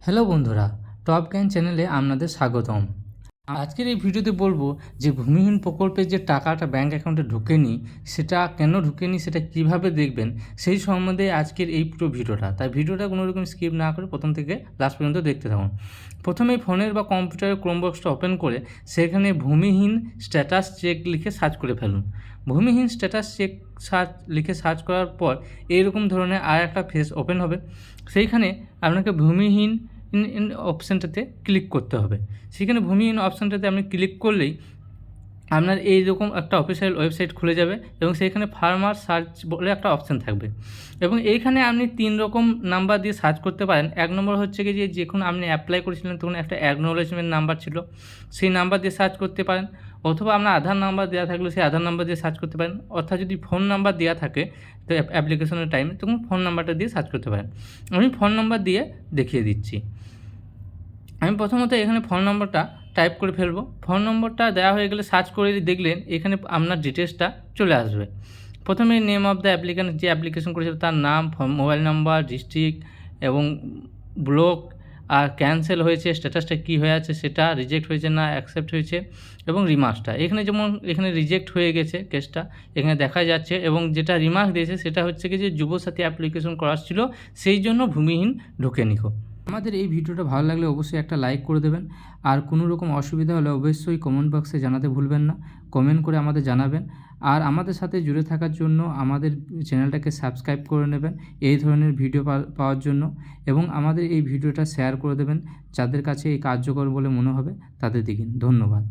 Hello বন্ধুরা, top জ্ঞান চ্যানেলে আপনাদের স্বাগতম। আজকের এই ভিডিওতে বলবো যে ভূমিহীন প্রকল্পের যে টাকাটা ব্যাঙ্ক অ্যাকাউন্টে ঢোকেনি সেটা কেন ঢোকেনি, সেটা কিভাবে দেখবেন, সেই সম্বন্ধে আজকের এই পুরো ভিডিওটা। তাই ভিডিওটা কোনো রকম স্কিপ না করে প্রথম থেকে লাস্ট পর্যন্ত দেখতে থাকুন। প্রথমেই ফোনের বা কম্পিউটারের ক্রোমবক্সটা ওপেন করে সেখানে ভূমিহীন স্ট্যাটাস চেক লিখে সার্চ করে ফেলুন। ভূমিহীন স্ট্যাটাস চেক লিখে সার্চ করার পর এইরকম ধরনের আর একটা ফেস ওপেন হবে। সেইখানে আপনাকে ভূমিহীন অপশানটাতে ক্লিক করতে হবে। সেখানে ভূমিহীন অপশানটাতে আপনি ক্লিক করলেই আপনার এইরকম একটা অফিসিয়াল ওয়েবসাইট খুলে যাবে এবং সেইখানে ফার্মার সার্চ বলে একটা অপশান থাকবে এবং এইখানে আপনি 3 রকম নাম্বার দিয়ে সার্চ করতে পারেন। 1 নম্বর হচ্ছে কি যে যখন আপনি অ্যাপ্লাই করেছিলেন তখন একটা অ্যাকনোলেজমেন্ট নাম্বার ছিল, সেই নাম্বার দিয়ে সার্চ করতে পারেন, অথবা আপনার আধার নাম্বার দেওয়া থাকলে সেই আধার নাম্বার দিয়ে সার্চ করতে পারেন, অর্থাৎ যদি ফোন নাম্বার দেওয়া থাকে তো অ্যাপ্লিকেশনের টাইমে তখন ফোন নাম্বারটা দিয়ে সার্চ করতে পারেন। আমি ফোন নাম্বার দিয়ে দেখিয়ে দিচ্ছি। আমি প্রথমত এখানে ফোন নম্বরটা টাইপ করে ফেলবো। ফোন নম্বরটা দেওয়া হয়ে গেলে সার্চ করে দেখলেন এখানে আপনার ডিটেলসটা চলে আসবে। প্রথমে নেম অফ দ্য অ্যাপ্লিক্যান্ট, যে অ্যাপ্লিকেশন করেছিল তার নাম, মোবাইল নাম্বার, ডিস্ট্রিক্ট এবং ব্লক, আর ক্যান্সেল হয়েছে স্ট্যাটাসটা কী হয়ে আছে সেটা, রিজেক্ট হয়েছে না অ্যাকসেপ্ট হয়েছে এবং রিমার্কসটা। এখানে যেমন এখানে রিজেক্ট হয়ে গেছে কেসটা এখানে দেখা যাচ্ছে, এবং যেটা রিমার্ক দিয়েছে সেটা হচ্ছে কি যে যুবসাথী অ্যাপ্লিকেশন করার ছিল সেই জন্য ভূমিহীন ঢোকেনি। আমাদের এই ভিডিওটা ভালো লাগলে অবশ্যই একটা লাইক করে দেবেন, আর কোনো রকম অসুবিধা হলে অবশ্যই কমেন্ট বক্সে জানাতে ভুলবেন না। কমেন্ট করে আমাদের জানাবেন, আর আমাদের সাথে জুড়ে থাকার জন্য আমাদের চ্যানেলটাকে সাবস্ক্রাইব করে নেবেন এই ধরনের ভিডিও পাওয়ার জন্য, এবং আমাদের এই ভিডিওটা শেয়ার করে দেবেন যাদের কাছে এই কার্যকর বলে মনে হবে তাদের দিকে। ধন্যবাদ।